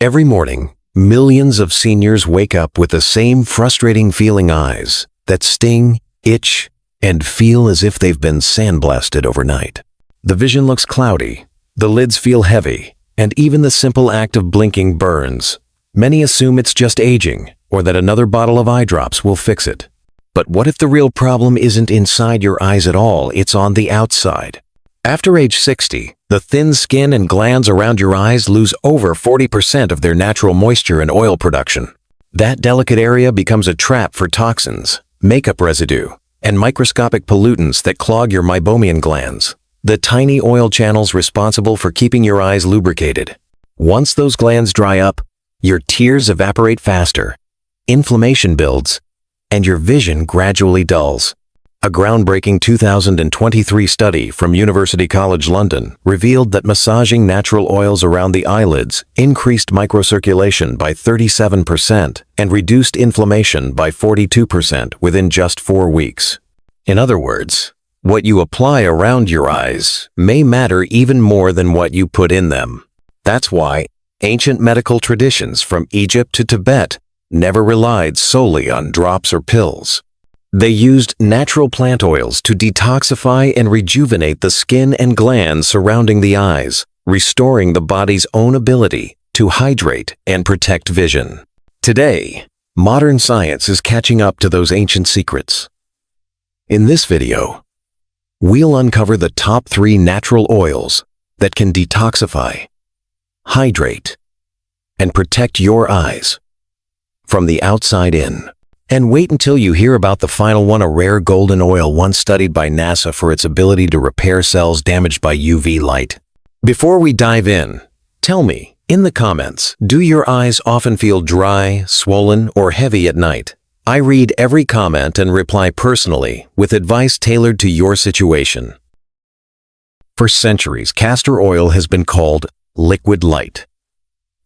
Every morning, millions of seniors wake up with the same frustrating feeling eyes that sting, itch, and feel as if they've been sandblasted overnight. The vision looks cloudy, the lids feel heavy, and even the simple act of blinking burns. Many assume it's just aging, or that another bottle of eye drops will fix it. But what if the real problem isn't inside your eyes at all, it's on the outside? After age 60, the thin skin and glands around your eyes lose over 40% of their natural moisture and oil production. That delicate area becomes a trap for toxins, makeup residue, and microscopic pollutants that clog your meibomian glands, the tiny oil channels responsible for keeping your eyes lubricated. Once those glands dry up, your tears evaporate faster, inflammation builds, and your vision gradually dulls. A groundbreaking 2023 study from University College London revealed that massaging natural oils around the eyelids increased microcirculation by 37% and reduced inflammation by 42% within just 4 weeks. In other words, what you apply around your eyes may matter even more than what you put in them. That's why ancient medical traditions from Egypt to Tibet never relied solely on drops or pills. They used natural plant oils to detoxify and rejuvenate the skin and glands surrounding the eyes, restoring the body's own ability to hydrate and protect vision. Today, modern science is catching up to those ancient secrets. In this video, we'll uncover the top 3 natural oils that can detoxify, hydrate, and protect your eyes from the outside in. And wait until you hear about the final one, a rare golden oil once studied by NASA for its ability to repair cells damaged by UV light. Before we dive in, tell me, in the comments, do your eyes often feel dry, swollen, or heavy at night? I read every comment and reply personally with advice tailored to your situation. For centuries, castor oil has been called liquid light.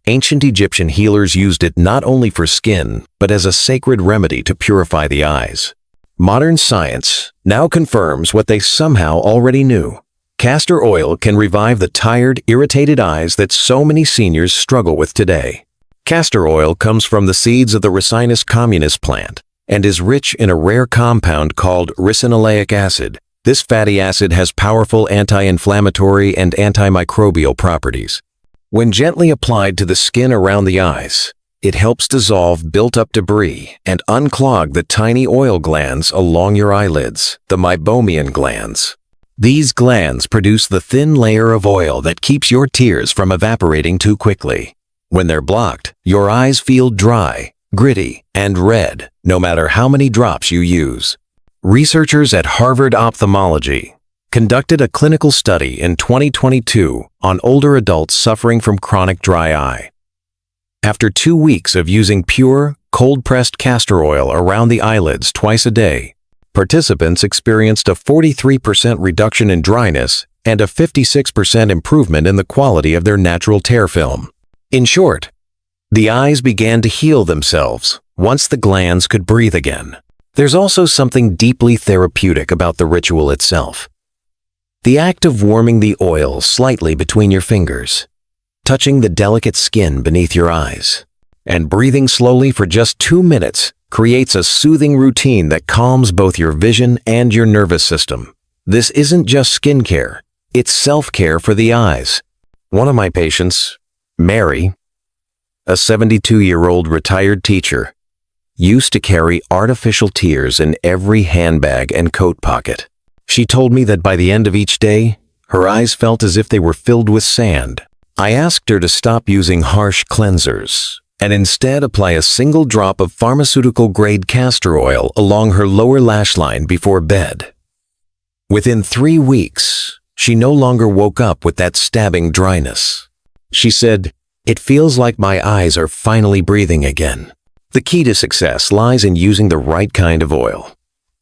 Ancient Egyptian healers used it not only for skin, but as a sacred remedy to purify the eyes. Modern science now confirms what they somehow already knew. Castor oil can revive the tired, irritated eyes that so many seniors struggle with today. Castor oil comes from the seeds of the Ricinus communis plant and is rich in a rare compound called ricinoleic acid. This fatty acid has powerful anti-inflammatory and antimicrobial properties. When gently applied to the skin around the eyes, it helps dissolve built-up debris and unclog the tiny oil glands along your eyelids, the meibomian glands. These glands produce the thin layer of oil that keeps your tears from evaporating too quickly. When they're blocked, your eyes feel dry, gritty, and red, no matter how many drops you use. Researchers at Harvard Ophthalmology conducted a clinical study in 2022 on older adults suffering from chronic dry eye. After 2 weeks of using pure, cold-pressed castor oil around the eyelids twice a day, participants experienced a 43% reduction in dryness and a 56% improvement in the quality of their natural tear film. In short, the eyes began to heal themselves once the glands could breathe again. There's also something deeply therapeutic about the ritual itself. The act of warming the oil slightly between your fingers, touching the delicate skin beneath your eyes, and breathing slowly for just 2 minutes creates a soothing routine that calms both your vision and your nervous system. This isn't just skincare, it's self-care for the eyes. One of my patients, Mary, a 72-year-old retired teacher, used to carry artificial tears in every handbag and coat pocket. She told me that by the end of each day, her eyes felt as if they were filled with sand. I asked her to stop using harsh cleansers and instead apply a single drop of pharmaceutical-grade castor oil along her lower lash line before bed. Within 3 weeks, she no longer woke up with that stabbing dryness. She said, "It feels like my eyes are finally breathing again." The key to success lies in using the right kind of oil.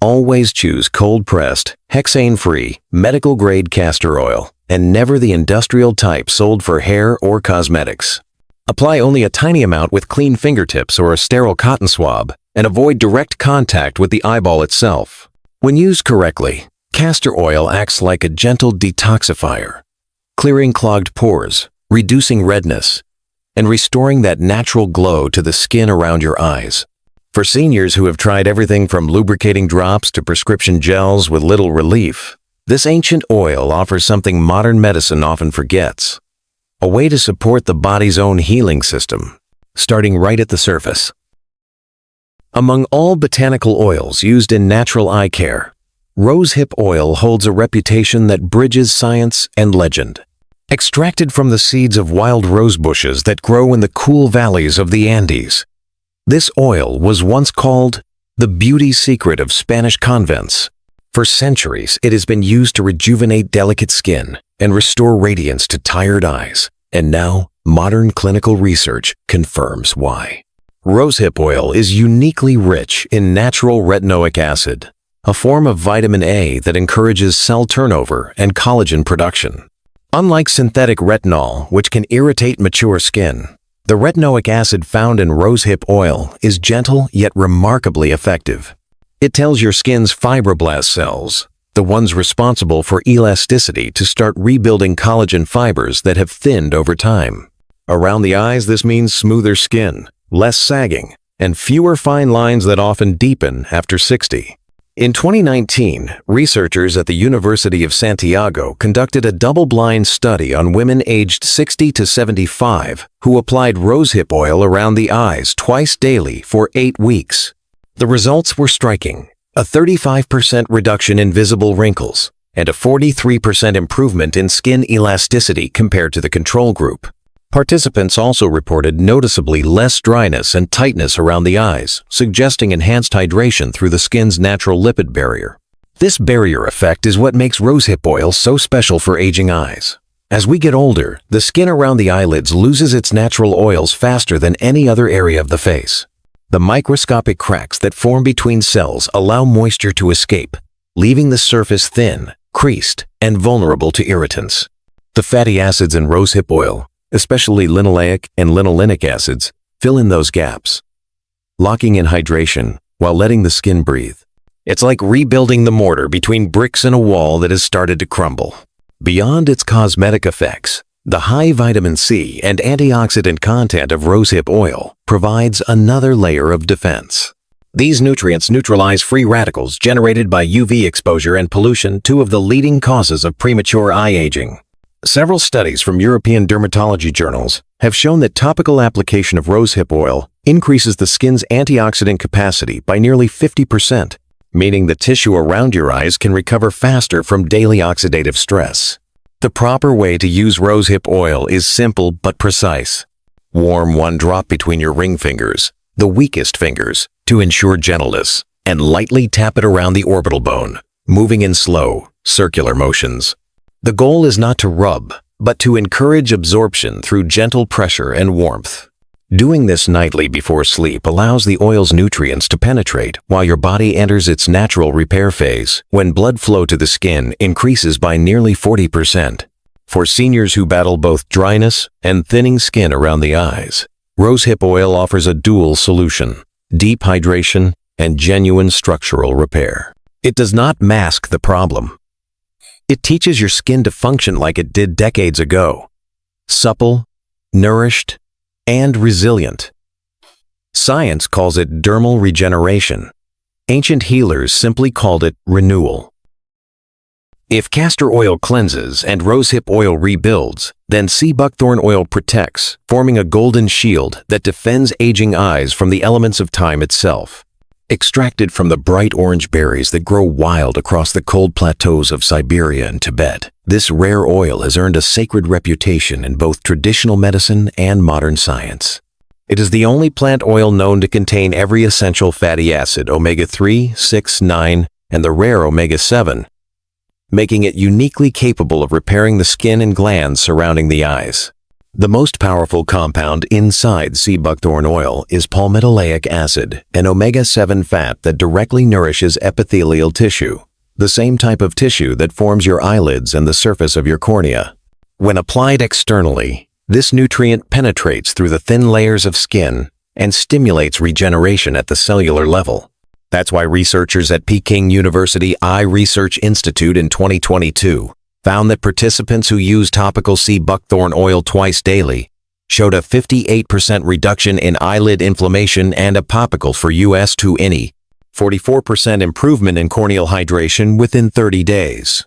Always choose cold-pressed, hexane-free, medical-grade castor oil, and never the industrial type sold for hair or cosmetics. Apply only a tiny amount with clean fingertips or a sterile cotton swab, and avoid direct contact with the eyeball itself. When used correctly, castor oil acts like a gentle detoxifier, clearing clogged pores, reducing redness, and restoring that natural glow to the skin around your eyes. For seniors who have tried everything from lubricating drops to prescription gels with little relief, this ancient oil offers something modern medicine often forgets: a way to support the body's own healing system, starting right at the surface. Among all botanical oils used in natural eye care, rosehip oil holds a reputation that bridges science and legend. Extracted from the seeds of wild rose bushes that grow in the cool valleys of the Andes, this oil was once called the beauty secret of Spanish convents. For centuries, it has been used to rejuvenate delicate skin and restore radiance to tired eyes, and now modern clinical research confirms why. Rosehip oil is uniquely rich in natural retinoic acid, a form of vitamin A that encourages cell turnover and collagen production. Unlike synthetic retinol, which can irritate mature skin, the retinoic acid found in rosehip oil is gentle yet remarkably effective. It tells your skin's fibroblast cells, the ones responsible for elasticity, to start rebuilding collagen fibers that have thinned over time. Around the eyes, this means smoother skin, less sagging, and fewer fine lines that often deepen after 60. In 2019, researchers at the University of Santiago conducted a double-blind study on women aged 60 to 75 who applied rosehip oil around the eyes twice daily for 8 weeks. The results were striking: a 35% reduction in visible wrinkles and a 43% improvement in skin elasticity compared to the control group. Participants also reported noticeably less dryness and tightness around the eyes, suggesting enhanced hydration through the skin's natural lipid barrier. This barrier effect is what makes rosehip oil so special for aging eyes. As we get older, the skin around the eyelids loses its natural oils faster than any other area of the face. The microscopic cracks that form between cells allow moisture to escape, leaving the surface thin, creased, and vulnerable to irritants. The fatty acids in rosehip oil, especially linoleic and linolenic acids, fill in those gaps, locking in hydration while letting the skin breathe. It's like rebuilding the mortar between bricks in a wall that has started to crumble. Beyond its cosmetic effects, the high vitamin C and antioxidant content of rosehip oil provides another layer of defense. These nutrients neutralize free radicals generated by UV exposure and pollution, two of the leading causes of premature eye aging. Several studies from European dermatology journals have shown that topical application of rosehip oil increases the skin's antioxidant capacity by nearly 50%, meaning the tissue around your eyes can recover faster from daily oxidative stress. The proper way to use rosehip oil is simple but precise. Warm 1 drop between your ring fingers, the weakest fingers, to ensure gentleness, and lightly tap it around the orbital bone, moving in slow, circular motions. The goal is not to rub, but to encourage absorption through gentle pressure and warmth. Doing this nightly before sleep allows the oil's nutrients to penetrate while your body enters its natural repair phase, when blood flow to the skin increases by nearly 40%. For seniors who battle both dryness and thinning skin around the eyes, rosehip oil offers a dual solution: deep hydration and genuine structural repair. It does not mask the problem. It teaches your skin to function like it did decades ago: supple, nourished, and resilient. Science calls it dermal regeneration. Ancient healers simply called it renewal. If castor oil cleanses and rosehip oil rebuilds, then sea buckthorn oil protects, forming a golden shield that defends aging eyes from the elements of time itself. Extracted from the bright orange berries that grow wild across the cold plateaus of Siberia and Tibet, this rare oil has earned a sacred reputation in both traditional medicine and modern science. It is the only plant oil known to contain every essential fatty acid, omega-3, 6, 9, and the rare omega-7, making it uniquely capable of repairing the skin and glands surrounding the eyes. The most powerful compound inside sea buckthorn oil is palmitoleic acid, an omega-7 fat that directly nourishes epithelial tissue, the same type of tissue that forms your eyelids and the surface of your cornea. When applied externally, this nutrient penetrates through the thin layers of skin and stimulates regeneration at the cellular level. That's why researchers at Peking University Eye Research Institute in 2022 found that participants who use topical sea buckthorn oil twice daily showed a 58% reduction in eyelid inflammation and apopical for US to INI, 44% improvement in corneal hydration within 30 days.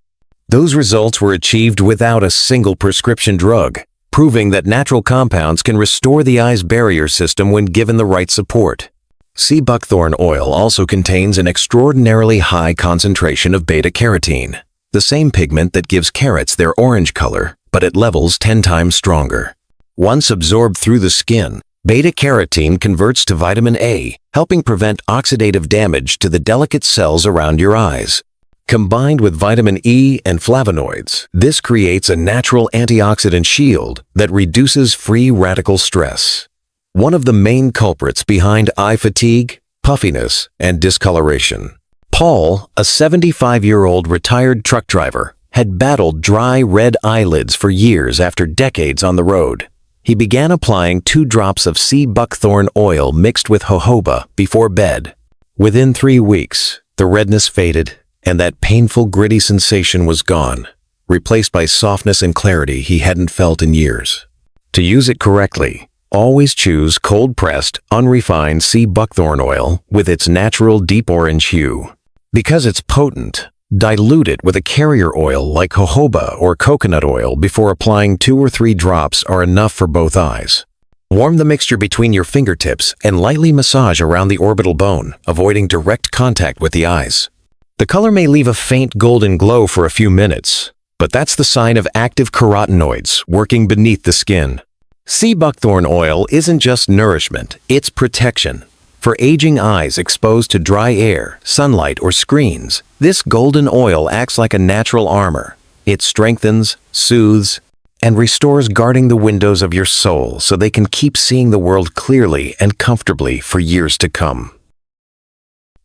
Those results were achieved without a single prescription drug, proving that natural compounds can restore the eye's barrier system when given the right support. Sea buckthorn oil also contains an extraordinarily high concentration of beta-carotene, the same pigment that gives carrots their orange color, but at levels 10 times stronger. Once absorbed through the skin, beta-carotene converts to vitamin A, helping prevent oxidative damage to the delicate cells around your eyes. Combined with vitamin E and flavonoids, this creates a natural antioxidant shield that reduces free radical stress. One of the main culprits behind eye fatigue, puffiness, and discoloration. Paul, a 75-year-old retired truck driver, had battled dry red eyelids for years after decades on the road. He began applying 2 drops of sea buckthorn oil mixed with jojoba before bed. Within 3 weeks, the redness faded, and that painful gritty sensation was gone, replaced by softness and clarity he hadn't felt in years. To use it correctly, always choose cold-pressed, unrefined sea buckthorn oil with its natural deep orange hue. Because it's potent, dilute it with a carrier oil like jojoba or coconut oil before applying 2 or 3 drops are enough for both eyes. Warm the mixture between your fingertips and lightly massage around the orbital bone, avoiding direct contact with the eyes. The color may leave a faint golden glow for a few minutes, but that's the sign of active carotenoids working beneath the skin. Sea buckthorn oil isn't just nourishment, it's protection. For aging eyes exposed to dry air, sunlight, or screens, this golden oil acts like a natural armor. It strengthens, soothes, and restores, guarding the windows of your soul so they can keep seeing the world clearly and comfortably for years to come.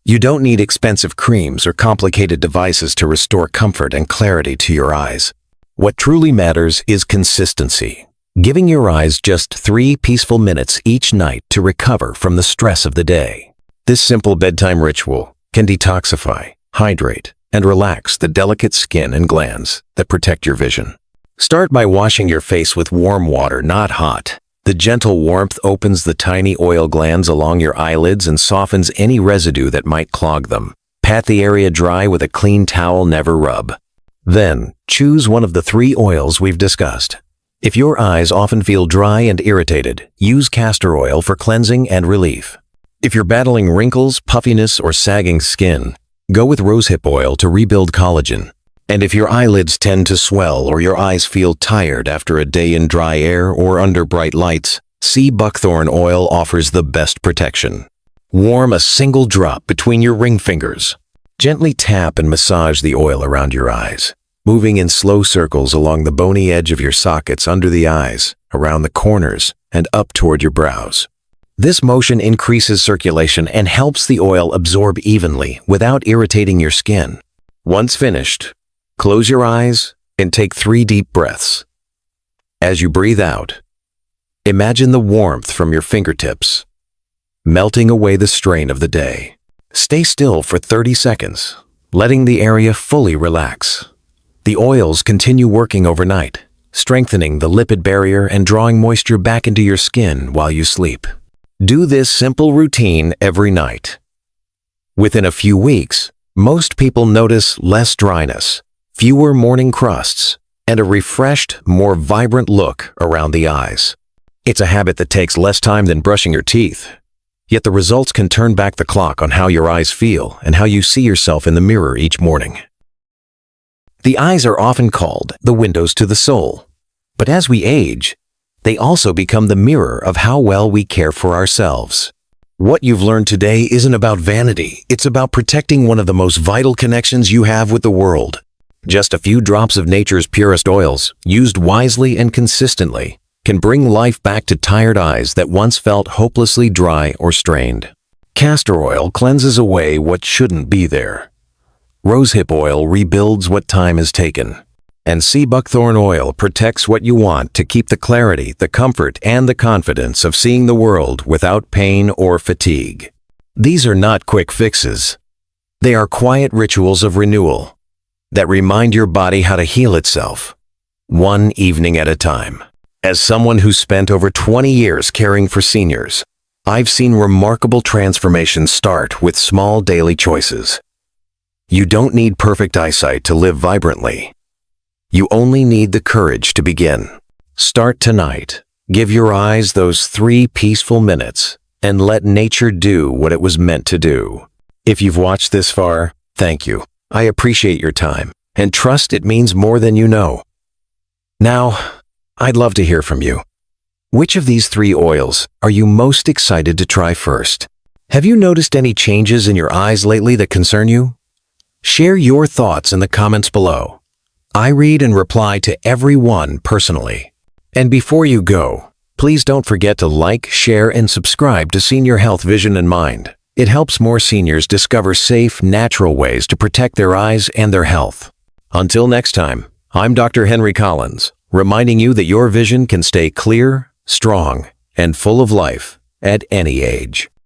You don't need expensive creams or complicated devices to restore comfort and clarity to your eyes. What truly matters is consistency. Giving your eyes just 3 peaceful minutes each night to recover from the stress of the day. This simple bedtime ritual can detoxify, hydrate, and relax the delicate skin and glands that protect your vision. Start by washing your face with warm water, not hot. The gentle warmth opens the tiny oil glands along your eyelids and softens any residue that might clog them. Pat the area dry with a clean towel, never rub. Then, choose one of the 3 oils we've discussed. If your eyes often feel dry and irritated, use castor oil for cleansing and relief. If you're battling wrinkles, puffiness, or sagging skin, go with rosehip oil to rebuild collagen. And if your eyelids tend to swell or your eyes feel tired after a day in dry air or under bright lights, sea buckthorn oil offers the best protection. Warm a single drop between your ring fingers. Gently tap and massage the oil around your eyes, moving in slow circles along the bony edge of your sockets under the eyes, around the corners, and up toward your brows. This motion increases circulation and helps the oil absorb evenly without irritating your skin. Once finished, close your eyes and take 3 deep breaths. As you breathe out, imagine the warmth from your fingertips, melting away the strain of the day. Stay still for 30 seconds, letting the area fully relax. The oils continue working overnight, strengthening the lipid barrier and drawing moisture back into your skin while you sleep. Do this simple routine every night. Within a few weeks, most people notice less dryness, fewer morning crusts, and a refreshed, more vibrant look around the eyes. It's a habit that takes less time than brushing your teeth, yet the results can turn back the clock on how your eyes feel and how you see yourself in the mirror each morning. The eyes are often called the windows to the soul, but as we age, they also become the mirror of how well we care for ourselves. What you've learned today isn't about vanity, it's about protecting one of the most vital connections you have with the world. Just a few drops of nature's purest oils, used wisely and consistently, can bring life back to tired eyes that once felt hopelessly dry or strained. Castor oil cleanses away what shouldn't be there. Rosehip oil rebuilds what time has taken. And sea buckthorn oil protects what you want to keep the clarity, the comfort, and the confidence of seeing the world without pain or fatigue. These are not quick fixes. They are quiet rituals of renewal that remind your body how to heal itself, one evening at a time. As someone who's spent over 20 years caring for seniors, I've seen remarkable transformations start with small daily choices. You don't need perfect eyesight to live vibrantly. You only need the courage to begin. Start tonight. Give your eyes those 3 peaceful minutes and let nature do what it was meant to do. If you've watched this far, thank you. I appreciate your time and trust it means more than you know. Now, I'd love to hear from you. Which of these 3 oils are you most excited to try first? Have you noticed any changes in your eyes lately that concern you? Share your thoughts in the comments below. I read and reply to every one personally. And before you go, please don't forget to like, share, and subscribe to Senior Health Vision and Mind. It helps more seniors discover safe, natural ways to protect their eyes and their health. Until next time, I'm Dr. Henry Collins, reminding you that your vision can stay clear, strong, and full of life at any age.